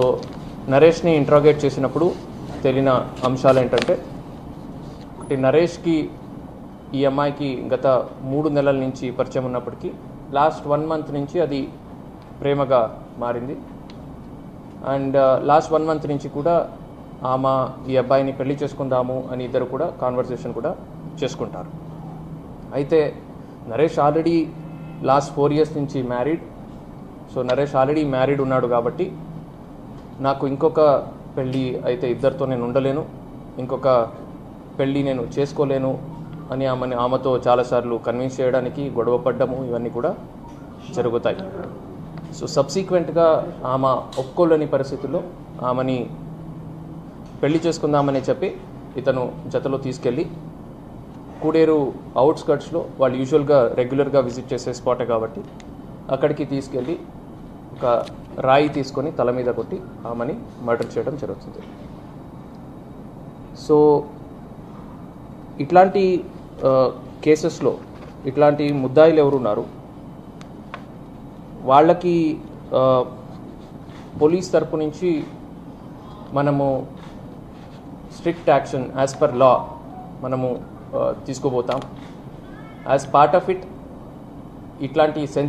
So నరేష్ని interrogate చేసినప్పుడు తెలియన అంశాలు ఏంటంటే, ఒకటి నరేష్కి ఈ అమ్మాయికి గత 3 నెలల నుంచి పరిచయం ఉన్నప్పటికీ లాస్ట్ 1 మంత్ నుంచి అది ప్రేమగా మారింది. అండ్ లాస్ట్ 1 మంత్ నుంచి కూడా ఆమె ఈ అబ్బాయిని పెళ్లి చేసుకుందాము అని ఇద్దరు కూడా కాన్వర్సేషన్ కూడా చేసుకుంటారు. అయితే నరేష్ ఆల్రెడీ లాస్ట్ 4 years నుంచి married. So Naresh already married ఉన్నాడు కాబట్టి నాకు ఇంకొక పెళ్ళి అయితే ఇద్దరితో నేను ఉండలేను, ఇంకొక పెళ్ళి నేను చేసుకోలేను అని ఆమెతో చాలాసార్లు కన్విన్స్ చేయడానికి గొడవ పడ్డము ఇవన్నీ కూడా జరుగుతాయి. సో సబ్సీక్వెంట్గా ఆమె ఒప్పుకోలేని పరిస్థితుల్లో ఆమెని పెళ్లి చేసుకుందామని చెప్పి ఇతను జతలో తీసుకెళ్ళి కూడేరు అవుట్స్కట్స్లో వాళ్ళు యూజువల్గా రెగ్యులర్గా విజిట్ చేసే స్పాటే కాబట్టి అక్కడికి తీసుకెళ్ళి ఒక రాయి తీసుకొని తల మీద కొట్టి ఆమెని మర్డర్ చేయడం జరుగుతుంది. సో ఇట్లాంటి కేసెస్లో ఇట్లాంటి ముద్దాయిలు ఎవరున్నారు వాళ్ళకి పోలీస్ తరపు నుంచి మనము strict action as per law మనము తీసుకోబోతాం. యాజ్ పార్ట్ ఆఫ్ ఇట్ ఇట్లాంటి